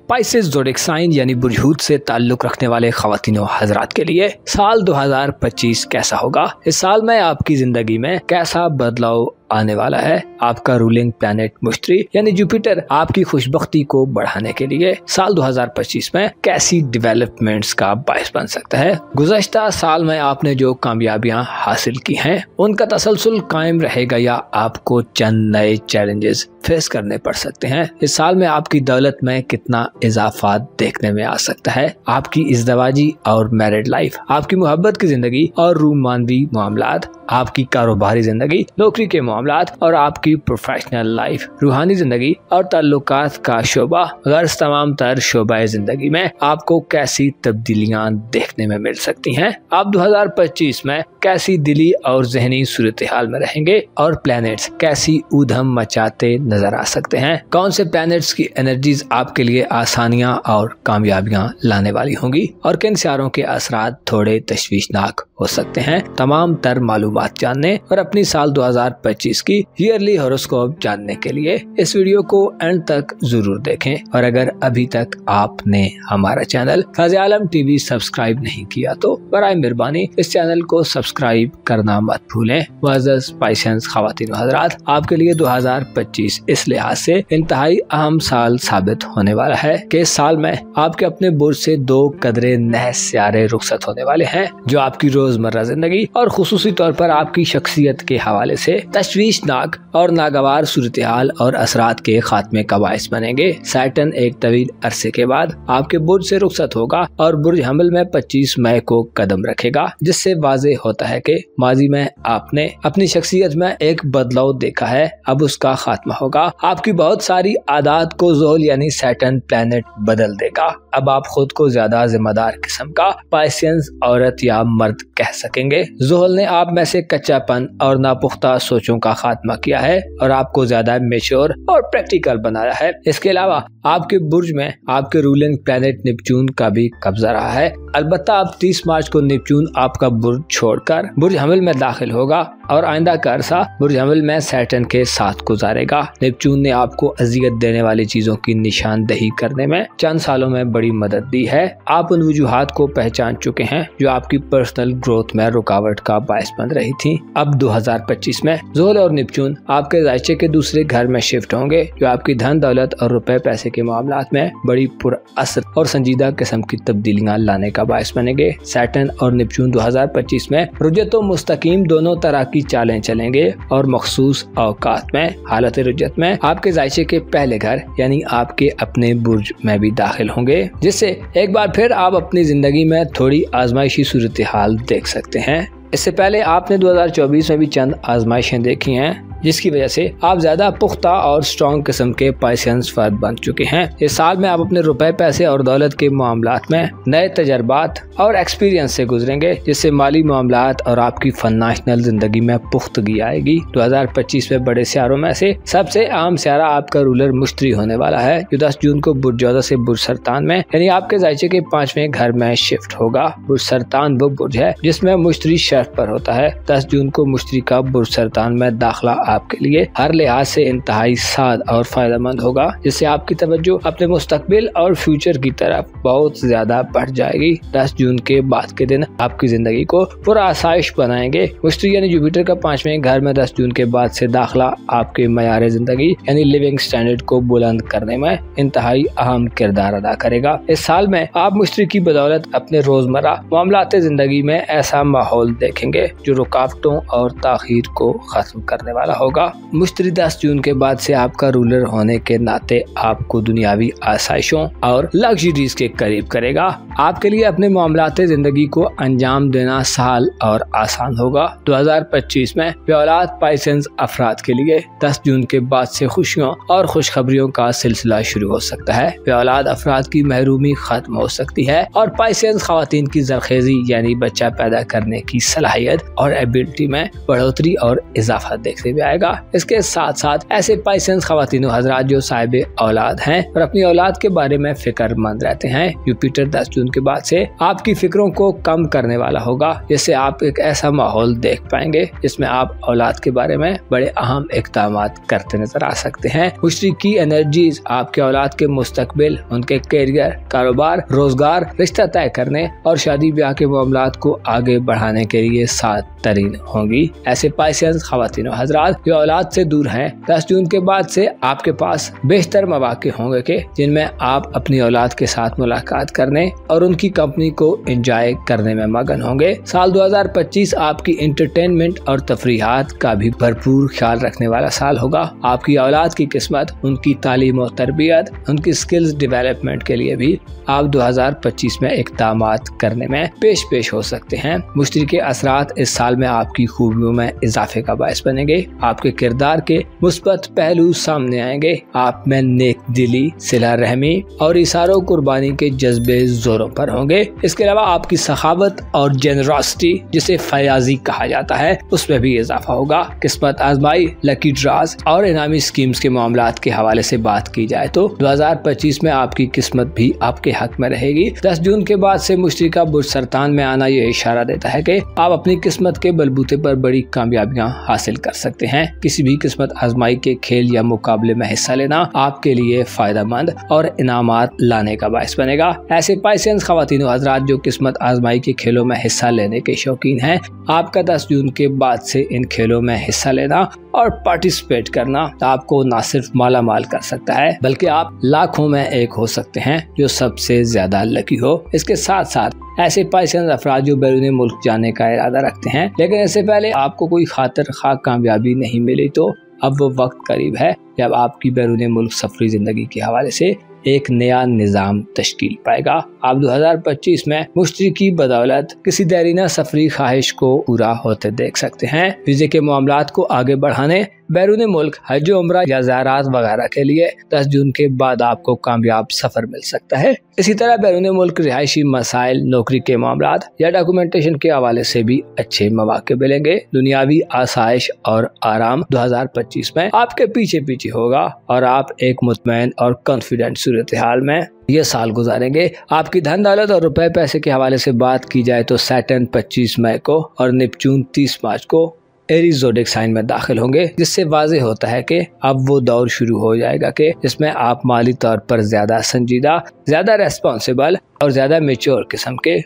स्पाइसेस ज़ोडिएक साइन यानी बुर्ज से ताल्लुक रखने वाले ख़वातीन व हज़रात के लिए साल 2025 कैसा होगा? इस साल में आपकी जिंदगी में कैसा बदलाव आने वाला है? आपका रूलिंग प्लैनेट मुश्तरी यानी जुपिटर आपकी खुशबख्ती को बढ़ाने के लिए साल 2025 में कैसी डेवलपमेंट्स का बायस बन सकता है? गुज़श्ता साल में आपने जो कामयाबियां हासिल की हैं, उनका तसलसल कायम रहेगा या आपको चंद नए चैलेंजेस फेस करने पड़ सकते हैं? इस साल में आपकी दौलत में कितना इजाफा देखने में आ सकता है? आपकी इज़्दवाजी और मैरिड लाइफ, आपकी मोहब्बत की जिंदगी और रूमानवी मामलात, आपकी कारोबारी जिंदगी, नौकरी के मामलात और आपकी प्रोफेशनल लाइफ, रूहानी जिंदगी और ताल्लुकात का शोबा, गर्ज तमाम तर शोबा जिंदगी में आपको कैसी तब्दीलियां देखने में मिल सकती हैं? आप 2025 में कैसी दिली और जहनी सूरत हाल में रहेंगे और प्लैनेट्स कैसी ऊधम मचाते नजर आ सकते हैं? कौन से प्लैनेट्स की एनर्जीज आपके लिए आसानियां और कामयाबियां लाने वाली होंगी और किन सितारों के असरात थोड़े तशवीशनाक हो सकते हैं? तमाम तर मालूमात जानने और अपनी साल 2025 की ईयरली हॉरोस्कोप जानने के लिए इस वीडियो को एंड तक जरूर देखें। और अगर अभी तक आपने हमारा चैनल फ़ैज़ आलम टीवी सब्सक्राइब नहीं किया तो बराए मेहरबानी इस चैनल को सब्सक्राइब करना मत भूलें। मुअज़्ज़ज़ स्पाइसेस ख़वातीन व हज़रात, आपके लिए 2025 इस लिहाज से इंतहाई अहम साल साबित होने वाला है कि इस साल में आपके अपने बुर्ज से 2 कदरे नए सियारे रुखसत होने वाले हैं, जो आपकी रोजमर्रा जिंदगी और खुसूसी तौर पर आपकी शख्सियत के हवाले से तशवीशनाक और नागवार सूरत हाल और असरात के खात्मे का बायस बनेंगे। सैटर्न एक तवील अरसे के बाद आपके बुर्ज से रुखसत होगा और बुर्ज हमल में 25 मई को कदम रखेगा, जिससे वाज़ेह होता है कि माजी में आपने अपनी शख्सियत में एक बदलाव देखा है, अब उसका खात्मा होगा। आपकी बहुत सारी आदात को ज़ोल यानी सैटर्न प्लैनेट बदल देगा। अब आप खुद को ज्यादा जिम्मेदार किस्म का पाइसियंस औरत या मर्द कह सकेंगे। ज़ोहल ने आप में से कच्चापन और नापुख्ता सोचों का खात्मा किया है और आपको ज्यादा मेच्योर और प्रैक्टिकल बनाया है। इसके अलावा आपके बुर्ज में आपके रूलिंग प्लैनेट नेपच्यून का भी कब्जा रहा है। अलबत्ता अब 30 मार्च को नेपच्यून आपका बुर्ज छोड़कर बुर्ज हमल में दाखिल होगा और आइंदा का अरसा बुर्ज हमल में सैटर्न के साथ गुजारेगा। नेपच्यून ने आपको अजियत देने वाली चीजों की निशानदही करने में चंद सालों में बड़ी मदद दी है। आप उन वजूहात को पहचान चुके हैं जो आपकी पर्सनल ग्रोथ में रुकावट का बायस बन रही थी। अब 2025 में ज़ोहल और नेपच्यून आपके जायचे के दूसरे घर में शिफ्ट होंगे, जो आपकी धन दौलत और रुपए पैसे के मामलात में बड़ी पुरअसर और संजीदा किस्म की तब्दीलियां लाने का बायस बनेंगे। सैटर्न और नेपच्यून 2025 में रुजत व मुस्तकीम दोनों तरह की चालें चलेंगे और मखसूस औकात में हालत रुजत में आपके जायचे के पहले घर यानी आपके अपने बुर्ज में भी दाखिल होंगे, जिससे एक बार फिर आप अपनी जिंदगी में थोड़ी आजमाइशी सूरत हाल देख सकते हैं। इससे पहले आपने 2024 में भी चंद आजमाइशें देखी हैं, जिसकी वजह से आप ज्यादा पुख्ता और स्ट्रॉन्ग किस्म के पैशंस फर्द बन चुके हैं। इस साल में आप अपने रुपए, पैसे और दौलत के मामलात में नए तजर्बात और एक्सपीरियंस से गुजरेंगे, जिससे माली मामलात और आपकी फाइनेंशियल जिंदगी में पुख्तगी आएगी। 2025 में बड़े सियारों में से सबसे आम सियारा आपका रूलर मुश्तरी होने वाला है, जो 10 जून को बुर्ज जोधा से बुर्ज सरतान में यानी आपके जायचे के 5वें घर में शिफ्ट होगा। बुर्ज सरतान वो बुर्ज है जिसमें मुश्तरी शर्फ पर होता है। 10 जून को मुश्तरी का बुर्ज सरतान में दाखिला आपके लिए हर लिहाज से इंतहाई साद और फायदेमंद होगा, जिससे आपकी तवज्जो अपने मुस्तकबिल और फ्यूचर की तरफ बहुत ज्यादा बढ़ जाएगी। 10 जून के बाद के दिन आपकी जिंदगी को पूरा आसाइश बनाएंगे। मुश्तरी यानी जुपिटर का 5वें घर में 10 जून के बाद से दाखिला आपके मयार जिंदगी यानी लिविंग स्टैंडर्ड को बुलंद करने में इंतहाई अहम किरदार अदा करेगा। इस साल में आप मुश्तरी की बदौलत अपने रोजमर्रा मामलात जिंदगी में ऐसा माहौल देखेंगे जो रुकावटों और ताखीर को खत्म करने वाला होगा। मुश्तरी 10 जून के बाद से आपका रूलर होने के नाते आपको दुनियावी आसाइशों और लग्जरीज के करीब करेगा। आपके लिए अपने मामलात जिंदगी को अंजाम देना सहल और आसान होगा। 2025 में बेऔलाद पाइसेंस अफराद के लिए 10 जून के बाद से खुशियों और खुशखबरियों का सिलसिला शुरू हो सकता है। बेऔलाद अफराद की महरूमी खत्म हो सकती है और पाइसेंस खवातीन की जरखेजी यानी बच्चा पैदा करने की सलाहियत और एबिलिटी में बढ़ोतरी और इजाफा देखने में आएगा। इसके साथ साथ ऐसे पाइसेंस खवातीन हजरात जो साहिब औलाद हैं और अपनी औलाद के बारे में फिक्रमंद रहते हैं, जुपिटर 10 जून के बाद से आपकी फिक्रों को कम करने वाला होगा, जिससे आप एक ऐसा माहौल देख पाएंगे जिसमें आप औलाद के बारे में बड़े अहम इक़दाम करते नजर आ सकते हैं। मुश्तरी की एनर्जीज आपके औलाद के मुस्तकबिल, उनके कैरियर, कारोबार, रोजगार, रिश्ता तय करने और शादी ब्याह के मामलात को आगे बढ़ाने के लिए साथ तरीन होंगी। ऐसे पाइसेंस खवातीन हजरात जो औलाद से दूर हैं, 10 जून के बाद से आपके पास बेहतर मौके होंगे के जिनमें आप अपनी औलाद के साथ मुलाकात करने और उनकी कंपनी को एंजॉय करने में मगन होंगे। साल 2025 आपकी एंटरटेनमेंट और तफरीहात का भी भरपूर ख्याल रखने वाला साल होगा। आपकी औलाद की किस्मत, उनकी तालीम और तरबियत, उनकी स्किल्स डेवलपमेंट के लिए भी आप 2025 में इक़दाम करने में पेश हो सकते हैं। मुश्तरी के असरात इस साल में आपकी खूबियों में इजाफे का बायस बनेंगे। आपके किरदार के मुस्बत पहलू सामने आएंगे। आप में नेक दिली, सिला रहमी और इशारों कुर्बानी के जज्बे जोरों पर होंगे। इसके अलावा आपकी सखावत और जेनरॉसिटी, जिसे फयाजी कहा जाता है, उसमें भी इजाफा होगा। किस्मत आजमाई, लकी ड्राज और इनामी स्कीम्स के मामलात के हवाले से बात की जाए तो 2025 में आपकी किस्मत भी आपके हक में रहेगी। 10 जून के बाद से मुश्तरी का बुर्ज सरतान में आना ये इशारा देता है कि आप अपनी किस्मत के बलबूते पर बड़ी कामयाबियां हासिल कर सकते हैं। किसी भी किस्मत आजमाई के खेल या मुकाबले में हिस्सा लेना आपके लिए फायदेमंद और इनामात लाने का बायस बनेगा। ऐसे पाइसेंस खवातीन हजरात जो किस्मत आजमाई के खेलों में हिस्सा लेने के शौकीन हैं, आपका 10 जून के बाद से इन खेलों में हिस्सा लेना और पार्टिसिपेट करना आपको न सिर्फ माला माल कर सकता है, बल्कि आप लाखों में एक हो सकते हैं जो सबसे ज्यादा लकी हो। इसके साथ साथ ऐसे पाइसेंस अफराद जो बैरून मुल्क जाने का इरादा रखते हैं, लेकिन इससे पहले आपको कोई खातिर खा कामयाबी नहीं मिली, तो अब वो वक्त करीब है जब आपकी बैरून मुल्क सफरी जिंदगी के हवाले से एक नया निजाम तश्कील पाएगा। आप 2025 में मुश्तरी की बदौलत किसी देरीना सफरी ख्वाहिश को पूरा होते देख सकते हैं। वीजे के मामलात को आगे बढ़ाने, बैरून मुल्क हज उम्रा या ज़ियारत वगैरह के लिए 10 जून के बाद आपको कामयाब सफर मिल सकता है। इसी तरह बैरून मुल्क रिहायशी मसाइल, नौकरी के मामलात या डॉक्यूमेंटेशन के हवाले से भी अच्छे मौके मिलेंगे। दुनियावी आसाइश और आराम 2025 में आपके पीछे पीछे होगा और आप एक मुतमईन और कॉन्फिडेंट सूरत हाल में ये साल गुजारेंगे। आपकी धन दौलत और रुपए पैसे के हवाले से बात की जाए तो सैटर्न 25 मई को और नेपच्यून 30 मार्च को एरीज ज़ोडिएक साइन में दाखिल होंगे, जिससे वाज़ेह होता है कि अब वो दौर शुरू हो जाएगा कि जिसमें आप माली तौर पर ज्यादा संजीदा, ज्यादा रेस्पॉन्सिबल और ज्यादा मेच्योर किस्म के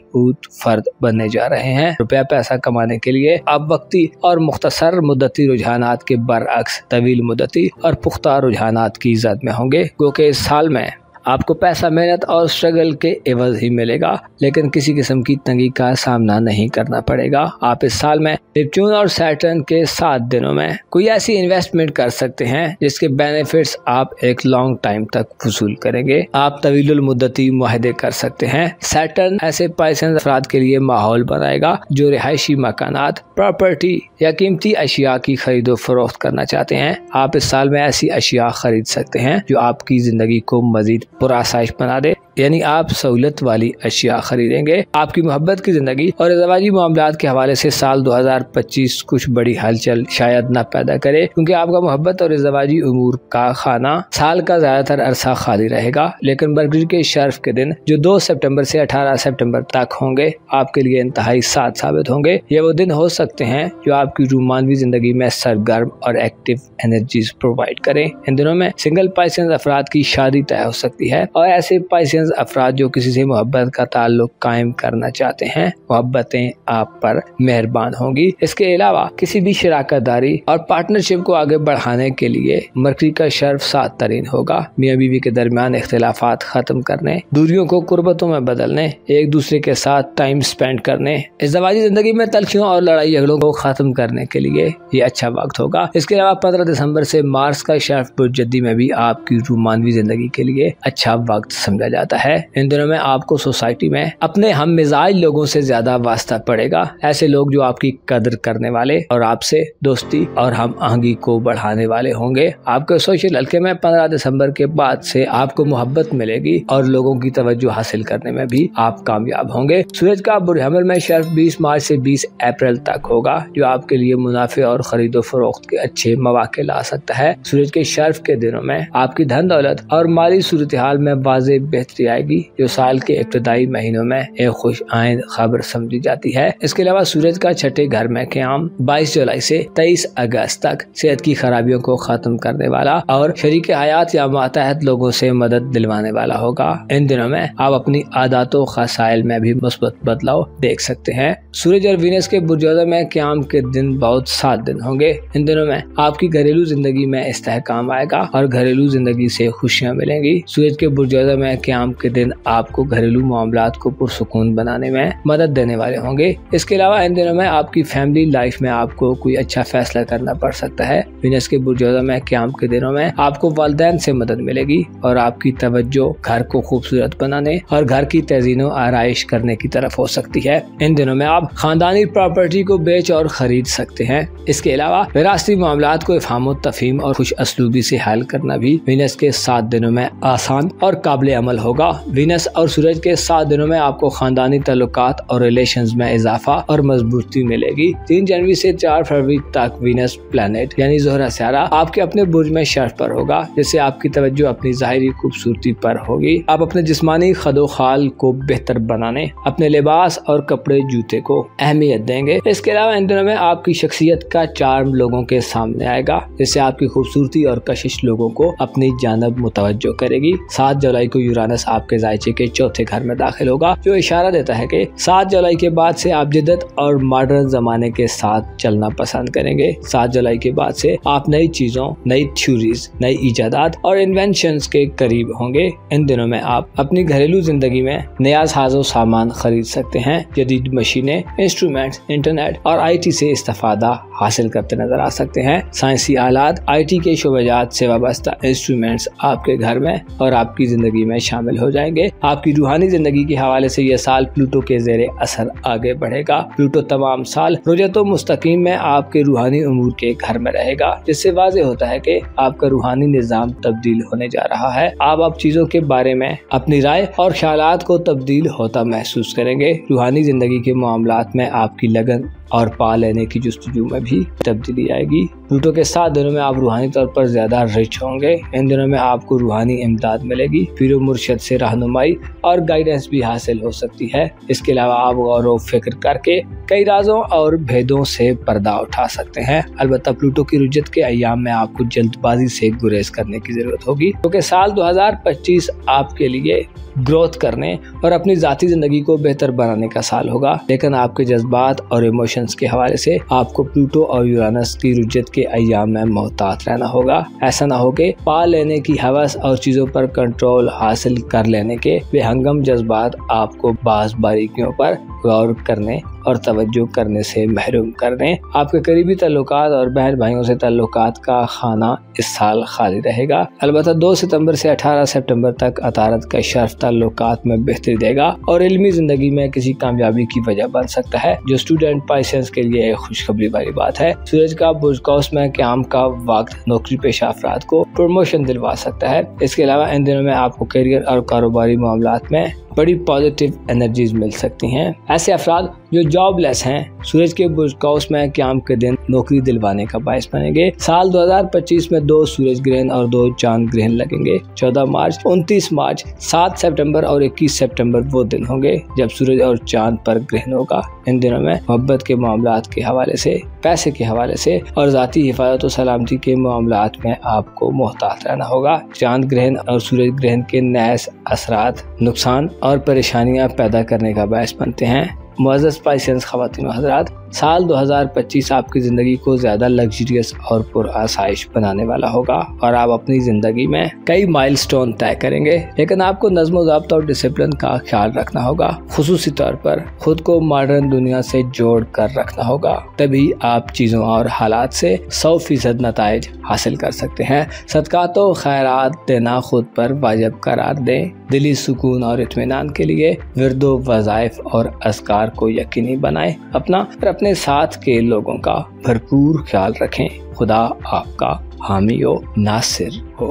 फर्द बनने जा रहे हैं। रुपया पैसा कमाने के लिए आप वक्ती और मुख्तसर मुद्दती रुझानात के बरअक्स तवील मुद्दती और पुख्ता रुझानात की जद में होंगे, क्योंकि इस साल में आपको पैसा मेहनत और स्ट्रगल के एवज ही मिलेगा, लेकिन किसी किस्म की तंगी का सामना नहीं करना पड़ेगा। आप इस साल में नेपच्यून और सैटर्न के 7 दिनों में कोई ऐसी इन्वेस्टमेंट कर सकते हैं जिसके बेनिफिट्स आप एक लॉन्ग टाइम तक वसूल करेंगे। आप तवीलुल मुद्दती मुआहदे कर सकते हैं। सैटर्न ऐसे पाइसेंस अफराद के लिए माहौल बनाएगा जो रिहायशी मकानात, प्रॉपर्टी या कीमती अशिया की खरीदो फरोख्त करना चाहते हैं। आप इस साल में ऐसी अशिया खरीद सकते हैं जो आपकी जिंदगी को मजीद पुरआसाइश बना दे, यानी आप सहूलत वाली अशिया खरीदेंगे। आपकी मोहब्बत की जिंदगी और ज़वाजी मामलात के हवाले से साल 2025 कुछ बड़ी हलचल शायद न पैदा करे, क्योंकि आपका मोहब्बत और ज़वाजी उमूर का खाना साल का ज्यादातर अरसा खाली रहेगा। लेकिन बरगुज़र के शर्फ के दिन जो 2 सितंबर से 18 सितंबर तक होंगे आपके लिए इंतहाई साथ साबित होंगे। ये वो दिन हो सकते हैं जो आपकी रूमानवी जिंदगी में सरगर्म और एक्टिव एनर्जीज प्रोवाइड करें। इन दिनों में सिंगल पाइसेंस अफराद की शादी तय हो सकती है और ऐसे पाइसेंस अफराद जो किसी से मोहब्बत का ताल्लुक कायम करना चाहते हैं, मोहब्बतें आप पर मेहरबान होंगी। इसके अलावा किसी भी शराकतदारी और पार्टनरशिप को आगे बढ़ाने के लिए मरकरी का शर्फ साथ तरीन होगा। मियाँ बीवी के दरमियान इख्तिलाफात खत्म करने, दूरियों को कुर्बतों में बदलने, एक दूसरे के साथ टाइम स्पेंड करने, इस ज़वाजी जिंदगी में तलखियों और लड़ाई झगड़ों को खत्म करने के लिए ये अच्छा वक्त होगा। इसके अलावा 15 दिसंबर से मार्स का शर्फ बुर्जदी में भी आपकी रूमानवी जिंदगी के लिए अच्छा वक्त समझा जाता है। इन दिनों में आपको सोसाइटी में अपने हम मिजाज लोगों से ज्यादा वास्ता पड़ेगा। ऐसे लोग जो आपकी कदर करने वाले और आपसे दोस्ती और हम आहंगी को बढ़ाने वाले होंगे। आपके सोशल हल्के में 15 दिसंबर के बाद से आपको मोहब्बत मिलेगी और लोगों की तवज्जो हासिल करने में भी आप कामयाब होंगे। सूरज का बुर्ज हमल में शर्फ 20 मार्च से 20 अप्रैल तक होगा, जो आपके लिए मुनाफे और खरीदो फरोख्त के अच्छे मौके ला सकता है। सूरज के शर्फ के दिनों में आपकी धन दौलत और माली सूरत हाल में वाज़ेह बेहतरी आएगी, जो साल के इब्तदाई महीनों में एक खुश आइंद खबर समझी जाती है। इसके अलावा सूरज का छठे घर में क़याम 22 जुलाई से 23 अगस्त तक सेहत की खराबियों को खत्म करने वाला और शरीक हयात या मातहत लोगों से मदद दिलवाने वाला होगा। इन दिनों में आप अपनी आदतों खसाइल में भी मुस्बत बदलाव देख सकते हैं। सूरज और वीनस के बुर्जोदा में क़याम के दिन बहुत 7 दिन होंगे। इन दिनों में आपकी घरेलू जिंदगी में इस्तेहकाम आएगा और घरेलू जिंदगी से खुशियाँ मिलेंगी। सूरज के बुर्जोदा में क़याम के दिन आपको घरेलू मामलात को पुरसुकून बनाने में मदद देने वाले होंगे। इसके अलावा इन दिनों में आपकी फैमिली लाइफ में आपको कोई अच्छा फैसला करना पड़ सकता है। वीनस के बुर्जोदा में क़याम के दिनों में आपको वालिदैन से मदद मिलेगी और आपकी तवज्जो घर को खूबसूरत बनाने और घर की तज़ीनो आराइश करने की तरफ हो सकती है। इन दिनों में आप खानदानी प्रॉपर्टी को बेच और खरीद सकते हैं। इसके अलावा विरासती मामलात को इफ़हाम तफहीम और खुश असलूबी से हल करना भी वीनस के 7 दिनों में आसान और काबिल अमल होगा। वीनस और सूरज के 7 दिनों में आपको खानदानी ताल्लुकात और रिलेशंस में इजाफा और मजबूती मिलेगी। 3 जनवरी से 4 फरवरी तक वीनस प्लैनेट यानी ज़ोहरा सितारा आपके अपने बुर्ज में शर्फ पर होगा, जिससे आपकी तवज्जो अपनी ज़ाहिरी खूबसूरती पर होगी। आप अपने जिस्मानी खदोखाल को बेहतर बनाने, अपने लिबास और कपड़े जूते को अहमियत देंगे। इसके अलावा इन दिनों में आपकी शख्सियत का चार्म लोगों के सामने आएगा, जिससे आपकी खूबसूरती और कशिश लोगों को अपनी जानब मुतवज्जो करेगी। 7 जुलाई को यूरानस आपके जायचे के चौथे घर में दाखिल होगा, जो इशारा देता है कि 7 जुलाई के बाद से आप जिद्दत और मॉडर्न जमाने के साथ चलना पसंद करेंगे। 7 जुलाई के बाद से आप नई चीजों, नई थ्योरीज, नई इजादात और इन्वेंशंस के करीब होंगे। इन दिनों में आप अपनी घरेलू जिंदगी में नया साजो सामान खरीद सकते हैं। जदीद मशीनें, इंस्ट्रूमेंट्स, इंटरनेट और IT से इस्तेफादा हासिल करते नजर आ सकते हैं। साइंसी आलात, IT के शोबजात से वाबस्ता इंस्ट्रूमेंट्स आपके घर में और आपकी जिंदगी में शामिल हो जाएंगे। आपकी रूहानी जिंदगी के हवाले से यह साल प्लूटो के ज़ेरे असर आगे बढ़ेगा। प्लूटो तमाम साल रुजतो मुस्तकीम में आपके रूहानी उमूर के घर में रहेगा, जिससे वाज़ेह होता है कि आपका रूहानी निज़ाम तब्दील होने जा रहा है। आप अब चीजों के बारे में अपनी राय और ख्यालात को तब्दील होता महसूस करेंगे। रूहानी जिंदगी के मामलात में आपकी लगन और पा लेने की जुस्तजू में भी तब्दीली आएगी। प्लूटो के 7 दिनों में आप रूहानी तौर पर ज्यादा रिच होंगे। इन दिनों में आपको रूहानी इमदाद मिलेगी, पीरो मुर्शद से रहनुमाई और गाइडेंस भी हासिल हो सकती है। इसके अलावा आप गौर व फिक्र करके कई राजों और भेदों से पर्दा उठा सकते हैं। अलबत्ता प्लूटो की रुजत के अय्याम में आपको जल्दबाजी से गुरेज करने की जरूरत होगी, क्योंकि साल 2025 आपके लिए ग्रोथ करने और अपनी जाती जिंदगी को बेहतर बनाने का साल होगा। लेकिन आपके जज्बात और इमोशंस के हवाले से आपको प्लूटो और यूरानस की रुजत के के अय्याम में मोहतात रहना होगा। ऐसा ना हो कि पा लेने की हवस और चीजों पर कंट्रोल हासिल कर लेने के बेहंगम जज्बात आपको बाज़ बारीकियों पर गौर करने और तवज्जो करने से महरूम कर दें। आपके करीबी ताल्लुकात और बहन भाइयों से ताल्लुकात का खाना इस साल खाली रहेगा। अलबत्ता 2 सितंबर से 18 सितंबर तक अतारत का शर्फ ताल्लुकात में बेहतरी देगा और इल्मी जिंदगी में किसी कामयाबी की वजह बन सकता है, जो स्टूडेंट पाइसेंस के लिए एक खुशखबरी वाली बात है। सूरज का बुर्ज कौस में क़याम का वक्त नौकरी पेशा अफराद को प्रमोशन दिलवा सकता है। इसके अलावा इन दिनों में आपको करियर और कारोबारी मामलात में बड़ी पॉजिटिव एनर्जीज मिल सकती हैं। ऐसे अफराद जो जॉबलेस हैं, सूरज के बुर्ज कौस में क़याम के दिन नौकरी दिलवाने का बायस बनेंगे। साल 2025 में 2 सूरज ग्रहण और 2 चांद ग्रहण लगेंगे। 14 मार्च, 29 मार्च, 7 सितंबर और 21 सितंबर वो दिन होंगे जब सूरज और चांद पर ग्रहण होगा। इन दिनों में मोहब्बत के मामलात के हवाले से, पैसे के हवाले से और ज़ाती हिफाजत और सलामती के मामलात में आपको मोहतात रहना होगा। चांद ग्रहण और सूरज ग्रहण के नैस असरात नुकसान और परेशानियां पैदा करने का बायस बनते हैं। मुअज़्ज़ज़ पाइसेंस ख़वातीन व हज़रात, साल 2025 आपकी ज़िंदगी को ज़्यादा लग्जरियस और पुरआसाइश बनाने वाला होगा और आप अपनी ज़िंदगी में कई माइलस्टोन तय करेंगे, लेकिन आपको नज़्म व ज़ाब्ता और डिसिप्लिन का ख्याल रखना होगा। खुसूसी तौर पर खुद को मॉडर्न दुनिया से जोड़ कर रखना होगा, तभी आप चीज़ों और हालात से 100% नताइज हासिल कर सकते हैं। सदक़ात व खैरात देना खुद पर वाजिब करार दें। दिली सुकून और इत्मीनान के लिए विर्दो वज़ाइफ और अज़कार को यकीनी बनाएं। अपना और अपने साथ के लोगों का भरपूर ख्याल रखें। खुदा आपका हामी व नासिर हो।